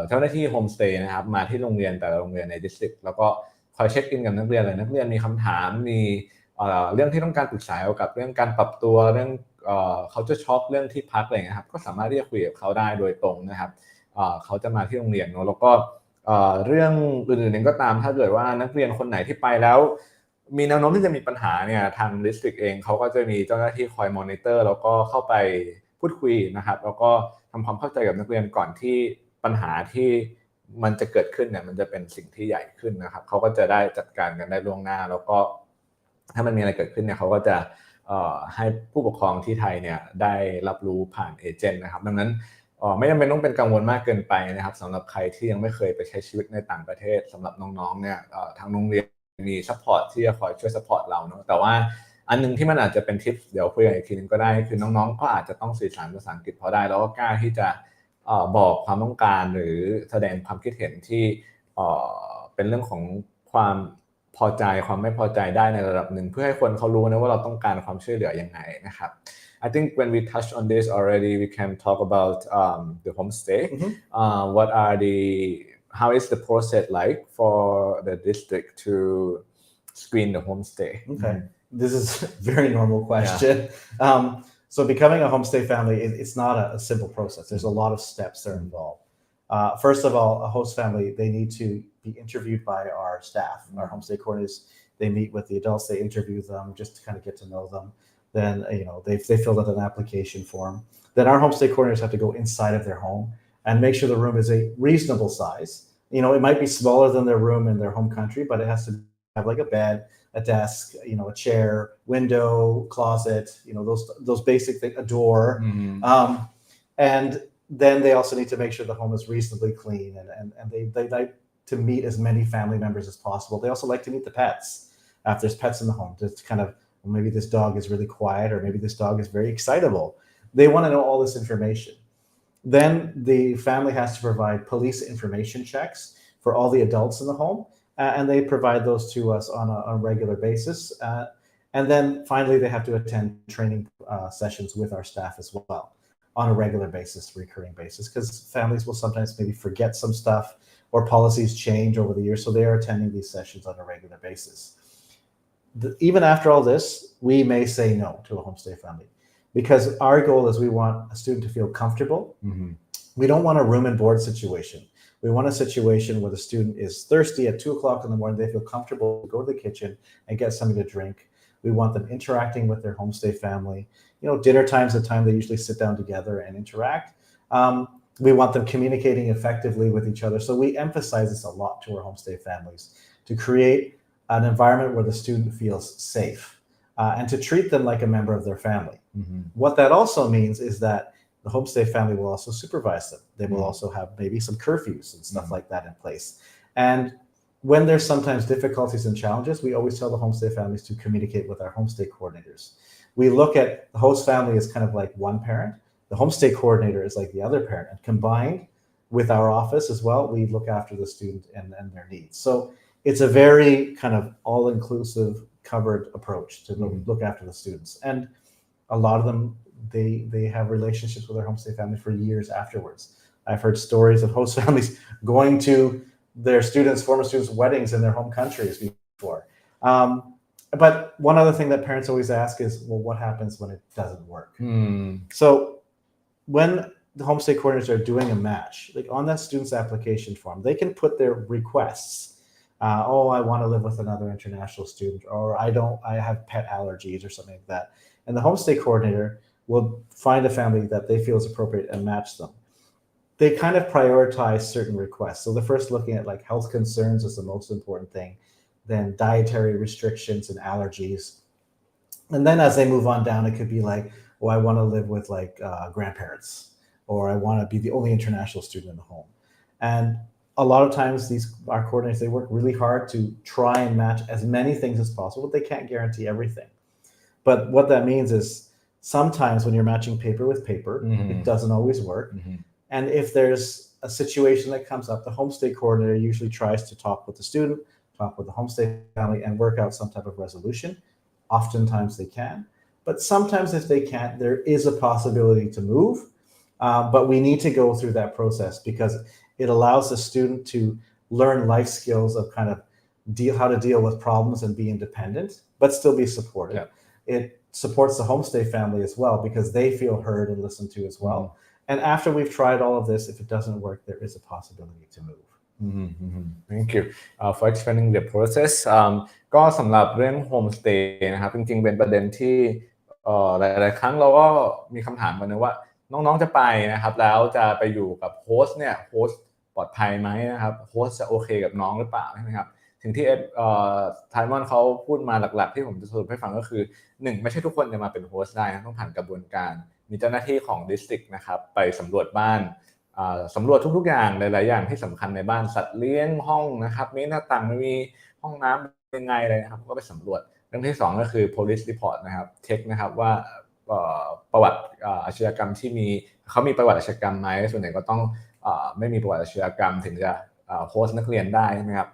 เจ้าหน้าที่โฮมสเตย์นะครับมาที่โรงเรียนแต่ละโรงเรียนใน district แล้วก็คอยเช็คอินกับนักเรียนเลยนักเรียนมีคำถามมีเรื่องที่ต้องการปรึกษาเกี่ยวกับเรื่องการปรับตัวเรื่องเขาจะช็อคเรื่องที่พักอะไรอย่างเงี้ยครับก็สามารถที่จะคุยกับเขาได้โดยตรงนะครับเขาจะมาที่โรงเรียนเนาะแล้วก็เรื่องอื่นๆก็ตามถ้าเกิดว่านักเรียนคนไหนที่ไปแล้วมีแนวโน้มที่จะมีปัญหาเนี่ยทาง district เองเขาก็จะมีเจ้าหน้าที่คอยมอนิเตอร์แล้วก็เข้าไปพูดคุยนะครับแล้วก็ทำความเข้าใจกับนักเรียนก่อนที่ปัญหาที่มันจะเกิดขึ้นเนี่ยมันจะเป็นสิ่งที่ใหญ่ขึ้นนะครับเขาก็จะได้จัดการกันได้ล่วงหน้าแล้วก็ถ้ามันมีอะไรเกิดขึ้นเนี่ยเขาก็จะให้ผู้ปกครองที่ไทยเนี่ยได้รับรู้ผ่านเอเจนต์นะครับดังนั้นไม่จำเป็นต้องเป็นกังวลมากเกินไปนะครับสำหรับใครที่ยังไม่เคยไปใช้ชีวิตในต่างประเทศสำหรับน้องๆเนี่ยทางโรงเรียนมีซัพพอร์ตที่จะคอยช่วยซัพพอร์ตเราเนาะแต่ว่าอันนึงที่มันอาจจะเป็นทิปเดี๋ยวคุยกันอีกทีนึงก็ได้คือน้องๆก็อาจจะต้องสื่อสารภาษาอังกฤษพอได้แล้วก็กล้าที่จะบอกความต้องการหรือแสดงความคิดเห็นที่เป็นเรื่องของความพอใจความไม่พอใจได้ในระดับหนึ่งเพื่อให้คนเขารู้นะว่าเราต้องการความช่วยเหลือยังไงนะครับ I think when we touch on this already we can talk about the homestay. What are how is the process like for the district to screen the homestay? Okay, this is a very normal question. So becoming a homestay family, it's not a simple process. There's a lot of steps that are involved. First of all, a host family, they need to be interviewed by our staff, our homestay coordinators. They meet with the adults, they interview them just to kind of get to know them. Then, they filled out an application form. Then our homestay coordinators have to go inside of their home and make sure the room is a reasonable size. It might be smaller than their room in their home country, but it has to have like a bed, a desk, a chair, window, closet, those basic things, a door. And then they also need to make sure the home is reasonably clean and they like to meet as many family members as possible. They also like to meet the pets. If there's pets in the home, just kind of, maybe this dog is really quiet or maybe this dog is very excitable. They want to know all this information. Then the family has to provide police information checks for all the adults in the home. And they provide those to us on a regular basis. And then finally, they have to attend training sessions with our staff as well on a regular basis, recurring basis, because families will sometimes maybe forget some stuff or policies change over the years. So they are attending these sessions on a regular basis. Even after all this, we may say no to a homestay family because our goal is we want a student to feel comfortable. We don't want a room and board situation. We want a situation where the student is thirsty at 2 o'clock in the morning. They feel comfortable to go to the kitchen and get something to drink. We want them interacting with their homestay family. Dinner time is the time they usually sit down together and interact. We want them communicating effectively with each other. So we emphasize this a lot to our homestay families to create an environment where the student feels safe and to treat them like a member of their family. What that also means is that the homestay family will also supervise them. They will also have maybe some curfews and stuff like that in place. And when there's sometimes difficulties and challenges, we always tell the homestay families to communicate with our homestay coordinators. We look at the host family as kind of like one parent. The homestay coordinator is like the other parent. And combined with our office as well, we look after the student and their needs. So it's a very kind of all-inclusive, covered approach to look after the students. And a lot of them, they have relationships with their homestay family for years afterwards. I've heard stories of host families going to their former students' weddings in their home countries before. But one other thing that parents always ask is, well, what happens when it doesn't work? So when the homestay coordinators are doing a match, like on that student's application form, they can put their requests oh, I want to live with another international student, or I have pet allergies or something like that. And the homestay coordinator will find a family that they feel is appropriate and match them. They kind of prioritize certain requests. So they're first looking at like health concerns is the most important thing, then dietary restrictions and allergies. And then as they move on down, it could be like, oh, I want to live with like grandparents, or I want to be the only international student in the home. And a lot of times our coordinators, they work really hard to try and match as many things as possible. They can't guarantee everything. But what that means is sometimes when you're matching paper with paper, it doesn't always work. And if there's a situation that comes up, the homestay coordinator usually tries to talk with the student, talk with the homestay family, and work out some type of resolution. Oftentimes they can. But sometimes if they can't, there is a possibility to move. But we need to go through that process because it allows the student to learn life skills of kind of how to deal with problems and be independent, but still be supported. Yeah. It supports the homestay family as well because they feel heard and listened to as well. And after we've tried all of this, if it doesn't work, there is a possibility to move. Thank you for explaining the process. ก็สำหรับเรื่อง homestay นะครับจริงๆเป็นประเด็นที่หลายๆครั้งเราก็มีคำถามกันนะว่าน้องๆจะไปนะครับแล้วจะไปอยู่กับโฮสต์เนี่ยโฮสต์ปลอดภัยไหมนะครับโฮสต์จะโอเคกับน้องหรือเปล่าใช่ไหมครับสิ่งที่ไทมอนเขาพูดมาหลักๆที่ผมจะสรุปให้ฟังก็คือ1ไม่ใช่ทุกคนจะมาเป็นโฮสต์ได้นะต้องผ่านกระบวนการมีเจ้าหน้าที่ของ district นะครับไปสำรวจบ้านสำรวจทุกๆอย่างหลายๆอย่างที่สำคัญในบ้านสัตว์เลี้ยงห้องนะครับมีหน้าต่างมีห้องน้ำยังไงอะไรนะครับก็ไปสำรวจเรื่องที่2ก็คือ police report นะครับเช็คนะครับว่าประวัติอาชญากรรมที่เขามีประวัติอาชญากรรมไหมส่วนใหญ่ก็ต้องไม่มีประวัติอาชญากรรมถึงจะโฮสต์นักเรียนได้ใช่ไหมครับ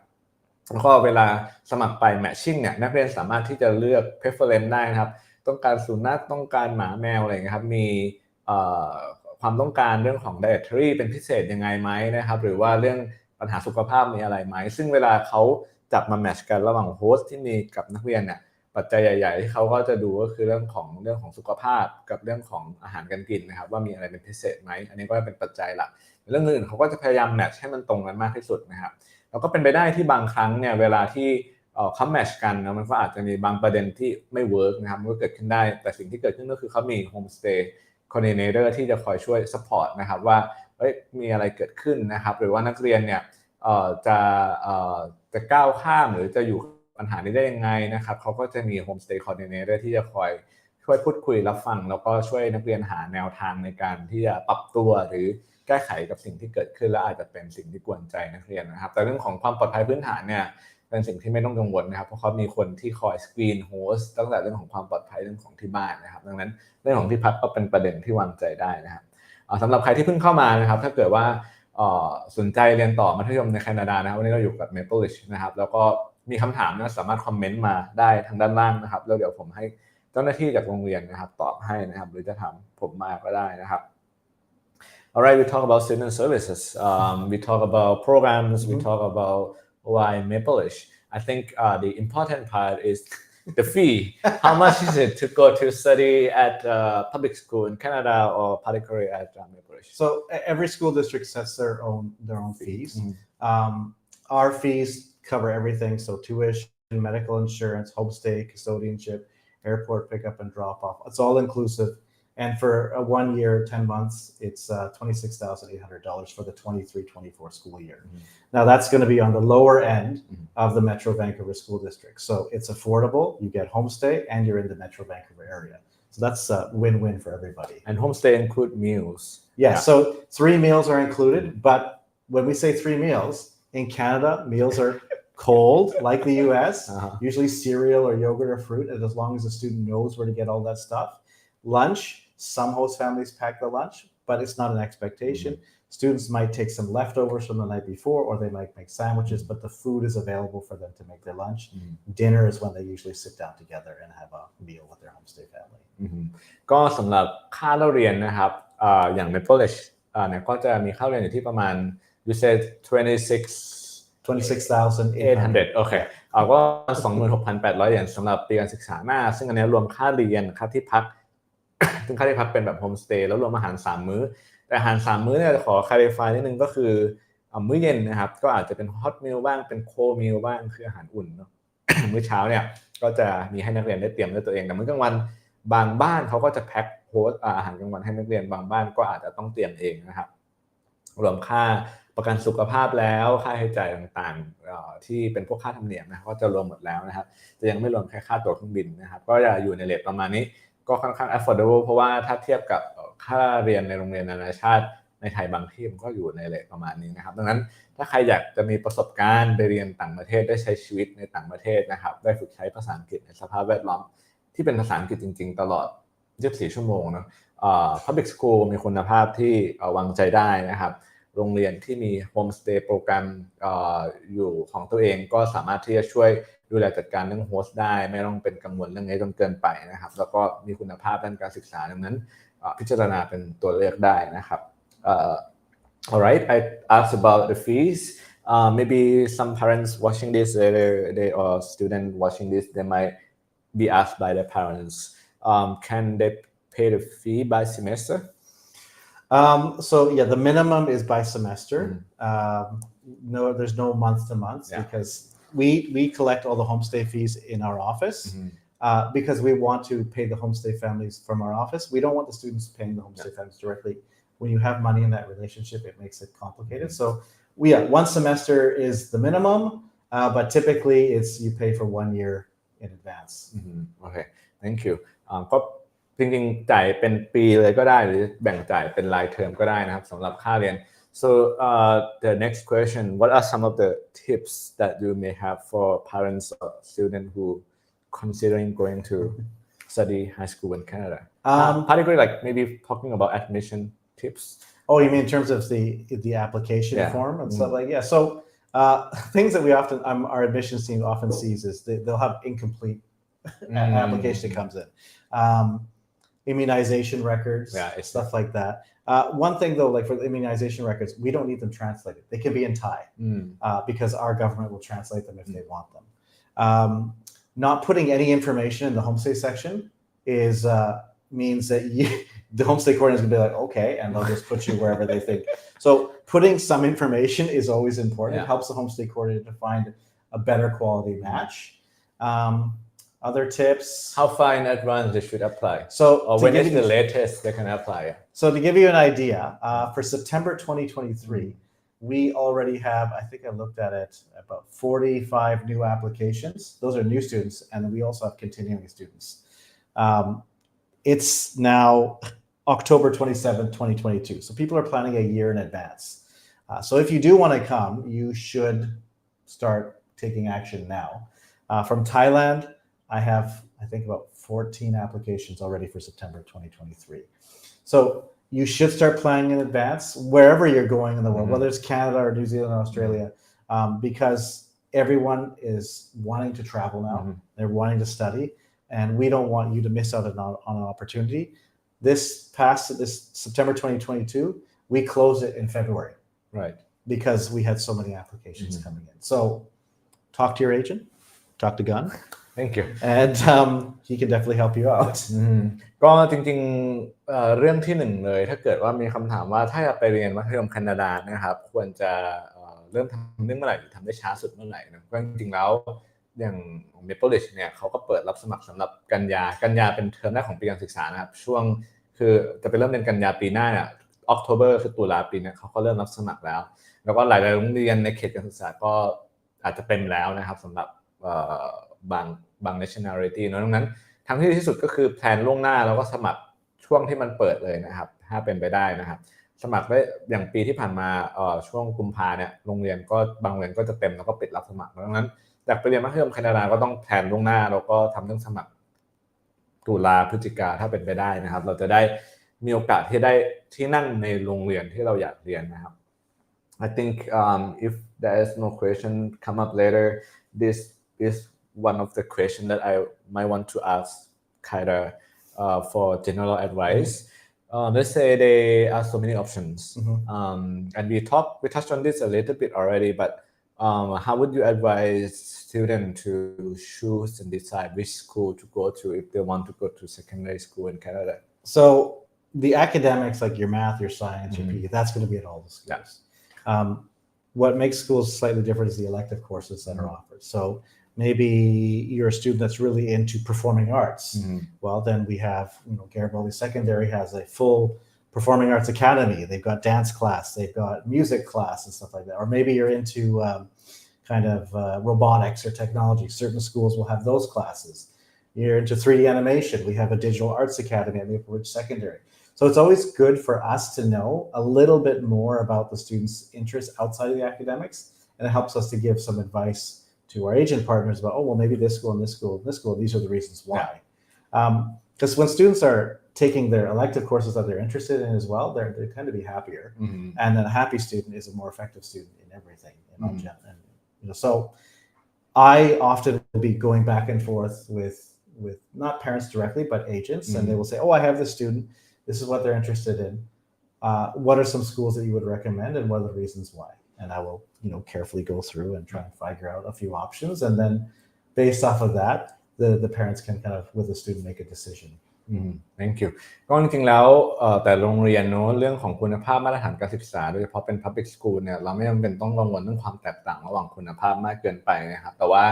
แล้วก็เวลาสมัครไป matching เนี่ยนักเรียนสามารถที่จะเลือก preference ได้นะครับต้องการสุนัขต้องการหมาแมวอะไรอย่างเงี้ยครับมีความต้องการเรื่องของ dietary เป็นพิเศษยังไงไหมนะครับหรือว่าเรื่องปัญหาสุขภาพมีอะไรไหมซึ่งเวลาเขาจับมาแมทช์กันระหว่างโฮสต์ที่มีกับนักเรียนเนี่ยปัจจัยใหญ่ๆที่เขาก็จะดูก็คือเรื่องของสุขภาพกับเรื่องของอาหารการกินนะครับว่ามีอะไรเป็นพิเศษไหมอันนี้ก็เป็นปัจจัยหลักเรื่องอื่นเขาก็จะพยายามแมทช์ให้มันตรงกันมากที่สุดนะครับแล้วก็เป็นไปได้ที่บางครั้งเนี่ยเวลาที่เขาแมทช์กันนะมันก็อาจจะมีบางประเด็นที่ไม่เวิร์กนะครับมันก็เกิดขึ้นได้แต่สิ่งที่เกิดขึ้นก็คือเขามีโฮมสเตย์coordinator ที่จะคอยช่วย support นะครับว่ามีอะไรเกิดขึ้นนะครับหรือว่านักเรียนเนี่ยจะก้าวข้ามหรือจะอยู่ปัญหานี้ได้ยังไงนะครับเขาก็จะมี homestay coordinator ที่จะคอยช่วยพูดคุยรับฟังแล้วก็ช่วยนักเรียนหาแนวทางในการที่จะปรับตัวหรือแก้ไขกับสิ่งที่เกิดขึ้นและอาจจะเป็นสิ่งที่กวนใจนักเรียนนะครับแต่เรื่องของความปลอดภัยพื้นฐานเนี่ยเป็นสิ่งที่ไม่ต้องกังวลนะครับเพราะเขามีคนที่คอยสกรีนโฮสต์ตั้งแต่เรื่องของความปลอดภัยเรื่องของที่บ้านนะครับดังนั้นเรื่องของที่พักก็เป็นประเด็นที่วางใจได้นะครับสำหรับใครที่เพิ่งเข้ามานะครับถ้าเกิดว่าสนใจเรียนต่อมัธยมในแคนาดานะครับวันนี้เราอยู่กับ Meadows นะครับแล้วก็มีคำถามนะสามารถคอมเมนต์มาได้ทางด้านล่างนะครับแล้วเดี๋ยวผมให้เจ้าหน้าที่จากโรงเรียนนะครับตอบให้นะครับหรือจะถามผมมาก็ได้นะครับ Alright, we talk about student services. We talk about programs. We talk about why Maple-ish. I think the important part is the fee. How much is it to go to study at public school in Canada or particularly at Maple-ish? So every school district sets their own fees. Our fees cover everything. So tuition, medical insurance, homestay, custodianship, airport pickup and drop off. It's all inclusive. And for a 1 year, 10 months, it's $26,800 for the 23-24 school year. Now that's going to be on the lower end of the Metro Vancouver School District. So it's affordable. You get homestay and you're in the Metro Vancouver area. So that's a win-win for everybody. And homestay include meals. Yeah, so 3 meals are included. But when we say 3 meals, in Canada, meals are cold, like the US, usually cereal or yogurt or fruit. And as long as the student knows where to get all that stuff. Lunch, some host families pack the lunch, but it's not an expectation. Students might take some leftovers from the night before, or they might make sandwiches, but the food is available for them to make their lunch. Dinner is when they usually sit down together and have a meal with their homestay family. ก็สำหรับค่าเรียนนะครับอย่าง Maple-ish เนี่ยก็จะมีค่าเรียนอยู่ที่ประมาณ you said 26,800 โอเคก็ 26,800 เหรียญสำหรับปีการศึกษาหน้าซึ่งอันนี้รวมค่าเรียนค่าที่พักซึ่งค่าที่พักเป็นแบบโฮมสเตย์แล้วรวมอาหาร3มื้อแต่อาหาร3มื้อเนี่ยขอ clarify นิดนึงก็คือ มื้อเย็นนะครับก็อาจจะเป็น hot meal บ้างเป็น cold meal บ้างคืออาหารอุ่นเนาะ มื้อเช้าเนี่ยก็จะมีให้นักเรียนได้เตรียมด้วยตัวเองแต่มื้อกลางวันบางบ้านเขาก็จะแพ็คโฮสต์อาหารกลางวันให้นักเรียนบางบ้านก็อาจจะต้องเตรียมเองนะครับรวมค่าประกันสุขภาพแล้วค่าใช้จ่ายต่างๆที่เป็นพวกค่าธรรมเนียมนะก็จะรวมหมดแล้วนะครับจะยังไม่รวมแค่ค่าตั๋วเครื่องบินนะครับก็จะอยู่ในเรทประมาณนี้ก็ค่อนข้าง affordable เพราะว่าถ้าเทียบกับค่าเรียนในโรงเรียนนานาชาติในไทยบางที่มันก็อยู่ในเรทประมาณนี้นะครับดังนั้นถ้าใครอยากจะมีประสบการณ์ไปเรียนต่างประเทศได้ใช้ชีวิตในต่างประเทศนะครับได้ฝึกใช้ภาษาอังกฤษในสภาพแวดล้อมที่เป็นภาษาอังกฤษจริงๆตลอด24ชั่วโมงนะpublic school มีคุณภาพที่วางใจได้นะครับโรงเรียนที่มีโฮมสเตย์โปรแกรมอยู่ของตัวเองก็สามารถที่จะช่วยดูแลจัดการเรื่องโฮสต์ได้ไม่ต้องเป็นกังวลเรื่องนี้จนเกินไปนะครับแล้วก็มีคุณภาพด้านการศึกษาดังนั้นพิจารณาเป็นตัวเลือกได้นะครับ alright I asked about the fees maybe some parents watching this they or student watching this they might be asked by their parents can they pay the fee by semester so yeah the minimum is by semester no there's no month to month because we collect all the homestay fees in our office because we want to pay the homestay families from our office we don't want the students paying the homestay families directly when you have money in that relationship it makes it complicated so one semester is the minimum but typically it's you pay for 1 year in advance okay thank you ก็จริงๆจ่ายเป็นปีเลยก็ได้หรือแบ่งจ่ายเป็นรายเทอมก็ได้นะครับสำหรับค่าเรียน so the next question what are some of the tips that you may have for parents or students who considering going to study high school in Canada particularly like maybe talking about admission tips oh you mean in terms of the application form and stuff like so things that we often our admissions team often sees is they'll have incomplete application that comes in immunization records stuff like that one thing though like for the immunization records we don't need them translated they can be in Thai because our government will translate them if they want them not putting any information in the homestay section is means that the homestay coordinator is going to be like okay and they'll just put you wherever they think so putting some information is always important it helps the homestay coordinator to find a better quality match other tips how far in advance they should apply so when is the latest they can apply so to give you an idea for September 2023 we already have I think I looked at it about 45 new applications those are new students and then we also have continuing students it's now October 27th 2022 so people are planning a year in advance so if you do want to come you should start taking action now from Thailand I have I think about 14 applications already for September 2023 so you should start planning in advance wherever you're going in the world whether it's Canada or New Zealand or Australia because everyone is wanting to travel now they're wanting to study and we don't want you to miss out on an opportunity this September 2022 we closed it in February right because we had so many applications coming in so talk to your agent talk to Gun thank you and he can definitely help you out ก็จริงๆเรื่องที่หนึ่งเลยถ้าเกิดว่ามีคำถามว่าถ้าอยากไปเรียนมัธยมแคนาดานะครับควรจะเริ่มทำได้เมื่อไหร่หรือทำได้ช้าสุดเมื่อไหร่นะก็จริงๆแล้วอย่าง Meadows เนี่ยเขาก็เปิดรับสมัครสำหรับกันยาเป็นเทอมแรกของปีการศึกษานะครับช่วงคือจะไปเริ่มเรียนกันยาปีหน้าเนี่ย October คือตุลาปีนี้เขาก็เริ่มรับสมัครแล้วก็หลายๆโรงเรียนในเขตการศึกษาก็อาจจะเต็มแล้วนะครับสำหรับบาง nationality เนอะดังนั้นทางที่ดีที่สุดก็คือแพลนล่วงหน้าแล้วก็สมัครช่วงที่มันเปิดเลยนะครับถ้าเป็นไปได้นะครับสมัครได้อย่างปีที่ผ่านมาช่วงกุมภาเนี่ยโรงเรียนก็บางโรงเรียนก็จะเต็มแล้วก็ปิดรับสมัครดังนั้นอยากไปเรียนมัธยมแคนาดาก็ต้องแพลนล่วงหน้าแล้วก็ทำเรื่องสมัครตุลาพฤศจิกาถ้าเป็นไปได้นะครับเราจะได้มีโอกาสที่ได้ที่นั่งในโรงเรียนที่เราอยากเรียนนะครับ I think if there is no question come up later this is one of the question that I might want to ask Kaida for general advice let's say there are so many options and we touched on this a little bit already but how would you advise students to choose and decide which school to go to if they want to go to secondary school in Canada so the academics like your math your science your PE that's going to be at all the schools what makes schools slightly different is the elective courses that are offered. So maybe you're a student that's really into performing arts. Well, then we have, Garibaldi Secondary has a full performing arts academy. They've got dance class, they've got music class and stuff like that. Or maybe you're into robotics or technology. Certain schools will have those classes. You're into 3D animation. We have a digital arts academy at Maple Ridge Secondary. So it's always good for us to know a little bit more about the students' interests outside of the academics, and it helps us to give some advice to our agent partners about, maybe this school and this school and this school, these are the reasons why. Because when students are taking their elective courses that they're interested in as well, they tend to be happier. And then a happy student is a more effective student in everything. So I often will be going back and forth with not parents directly, but agents, and they will say, I have this student. This is what they're interested in. What are some schools that you would recommend, and what are the reasons why? And I will, carefully go through and try and figure out a few options, and then based off of that, the parents can kind of, with the student, make a decision. Thank you ก็จริงๆแล้วแต่โรงเรียนเนาะเรื่องของคุณภาพมาตรฐานการศึกษาโดยเฉพาะเป็น Public School เนี่ยเราไม่จำเป็นต้องกังวลเรื่องความแตกต่างระหว่างคุณภาพมากเกินไปนะครับแต่ว่า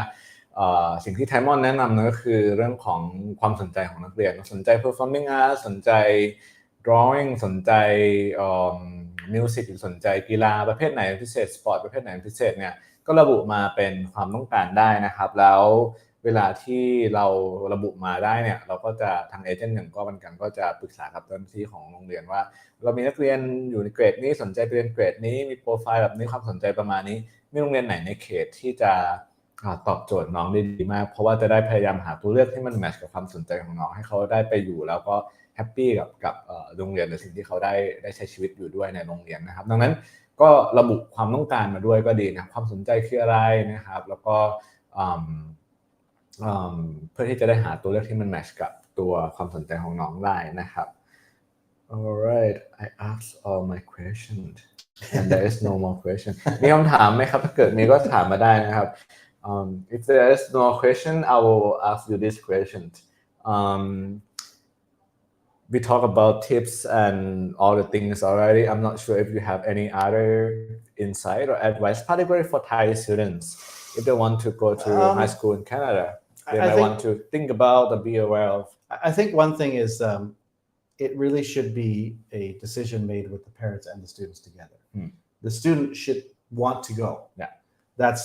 สิ่งที่ไทมอนแนะนำนะก็คือเรื่องของความสนใจของนักเรียนสนใจ performing arts สนใจ drawing สนใจmusic หรือสนใจกีฬาประเภทไหนพิเศษสปอร์ตประเภทไหนพิเศษเนี่ยก็ระบุมาเป็นความต้องการได้นะครับแล้วเวลาที่เราระบุมาได้เนี่ยเราก็จะทางเอเจนต์1ก็จะปรึกษากับเจ้าหน้าที่ของโรงเรียนว่าเรามีนักเรียนอยู่ในเกรดนี้สนใจไปเรียนเกรดนี้มีโปรไฟล์แบบนี้ความสนใจประมาณนี้มีโรงเรียนไหนในเขตที่จะตอบโจทย์น้องได้ดีมากเพราะว่าจะได้พยายามหาตัวเลือกที่มันแมทช์กับความสนใจของน้องให้เขาได้ไปอยู่แล้วก็แฮปปี้กับโรงเรียนหรือสิ่งที่เขาได้ใช้ชีวิตอยู่ด้วยในโรงเรียนนะครับดังนั้นก็ระบุความต้องการมาด้วยก็ดีนะความสนใจคืออะไรนะครับแล้วก็เพื่อที่จะได้หาตัวเลือกที่มันแมทช์กับตัวความสนใจของน้องได้นะครับ Alright I asked all my questions and there is no more question มีคำถามไหมครับถ้าเกิดมีก็ถามมาได้นะครับ if there is no question I will ask you this question we talk about tips and all the things already I'm not sure if you have any other insight or advice particularly for Thai students if they want to go to high school in Canada they might want to think about or be aware of I think one thing is it really should be a decision made with the parents and the students together. The student should want to go. That's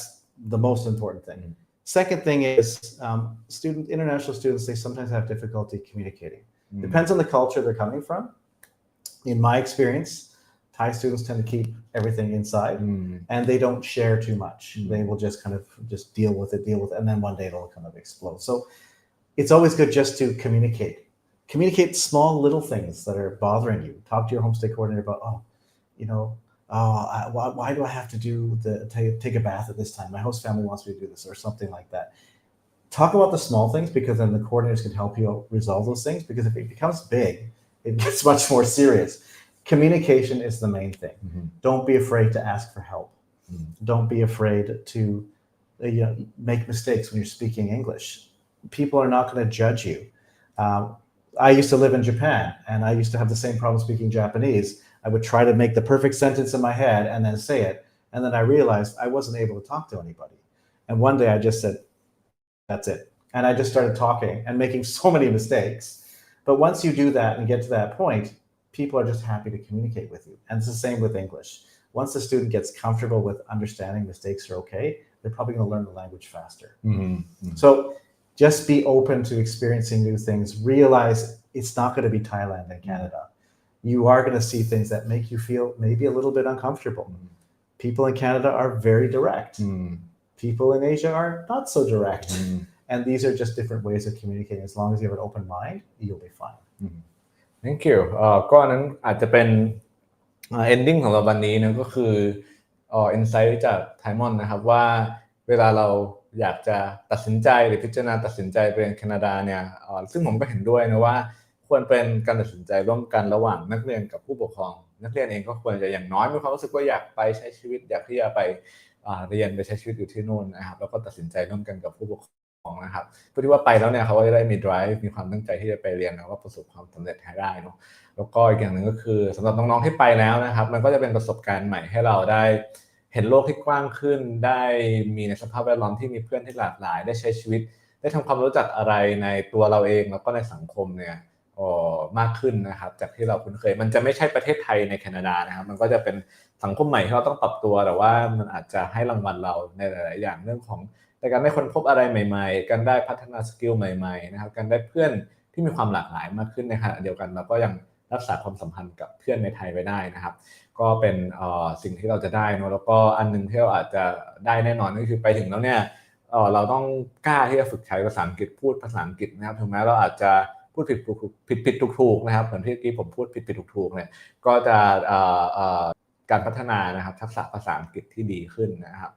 the most important thing. Second thing is international students, they sometimes have difficulty communicating. Depends on the culture they're coming from. In my experience, Thai students tend to keep everything inside and they don't share too much. They will just kind of deal with it, and then one day it'll kind of explode. So it's always good just to communicate small little things that are bothering you. Talk to your homestay coordinator about, why do I have to take a bath at this time? My host family wants me to do this, or something like that. Talk about the small things, because then the coordinators can help you resolve those things, because if it becomes big, it gets much more serious. Communication is the main thing. Don't be afraid to ask for help. Don't be afraid to make mistakes when you're speaking English. People are not going to judge you. I used to live in Japan, and I used to have the same problem speaking Japanese. I would try to make the perfect sentence in my head and then say it, and then I realized I wasn't able to talk to anybody. And one day I just said, that's it. And I just started talking and making so many mistakes. But once you do that and get to that point, people are just happy to communicate with you. And it's the same with English. Once the student gets comfortable with understanding mistakes are okay, they're probably going to learn the language faster. So just be open to experiencing new things. Realize it's not going to be Thailand and Canada. You are going to see things that make you feel maybe a little bit uncomfortable. People in Canada are very direct. People in Asia are not so direct. And these are just different ways of communicating. As long as you have an open mind, you'll be fine. Thank you ก็นั้นอาจจะเป็นending ของเราวันนี้นะก็คือinsight จากไทมอนนะครับว่าเวลาเราอยากจะตัดสินใจหรือพิจารณาตัดสินใจไปเรียนแคนาดาเนี่ยซึ่งผมก็เห็นด้วยนะว่าควรเป็นการตัดสินใจร่วมกันระหว่างนักเรียนกับผู้ปกครองนักเรียนเองก็ควรจะอย่างน้อยมีความรู้สึกว่าอยากไปใช้ชีวิตอยากที่จะไปเรียนไปใช้ชีวิตอยู่ที่นู่นนะครับแล้วก็ตัดสินใจร่วมกันกับผู้ปกครองนะครับเพื่อที่ว่าไปแล้วเนี่ยเขาก็จะได้มี drive มีความตั้งใจที่จะไปเรียนแล้วก็ประสบความสำเร็จให้ได้เนาะแล้วก็อีกอย่างหนึ่งก็คือสำหรับน้องๆที่ไปแล้วนะครับมันก็จะเป็นประสบการณ์ใหม่ให้เราได้ เห็นโลกที่กว้างขึ้นได้มีในสภาพแวดล้อมที่มีเพื่อนที่หลากหลายได้ใช้ชีวิตได้ทำความรู้จักอะไรในตัวเราเองแล้วก็ในสังคมเนี่ยมากขึ้นนะครับจากที่เราคุ้นเคยมันจะไม่ใช่ประเทศไทยในแคนาดานะครับมันก็จะเป็นสังคมใหม่ที่เราต้องปรับตัวแต่ว่ามันอาจจะให้รางวัลเราในหลายๆอย่างเรื่องของในการได้ค้นพบอะไรใหม่ๆการได้พัฒนาสกิลใหม่ๆนะครับการได้เพื่อนที่มีความหลากหลายมากขึ้นในขณะเดียวกันเราก็ยังรักษาความสัมพันธ์กับเพื่อนในไทยไว้ได้นะครับก็เป็นสิ่งที่เราจะได้เนอะแล้วก็อันนึงที่เราอาจจะได้แน่นอนก็คือไปถึงแล้วเนี่ยเราต้องกล้าที่จะฝึกใช้ภาษาอังกฤษพูดภาษาอังกฤษนะครับถึงแม้เราอาจจะพูดผิดถูกนะครับเหมือนที่เมื่อกี้ผมพูดผิดถูกเนี่ยก็จะการพัฒนานะครับทักษะภาษาอังกฤษที่ดีขึ้นนะครับ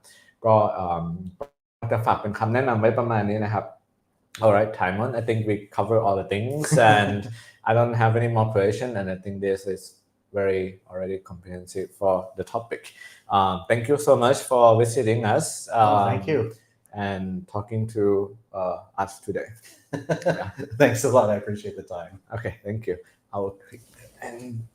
ก็จะฝากเป็นคำแนะนำไว้ประมาณนี้นะครับ Alright, Tymon, I think we cover all the things and I don't have any more question and I think this is very already comprehensive for the topic. Thank you so much for visiting us. Thank you. And talking to us today. Thanks a lot. I appreciate the time. Okay, thank you. I will click and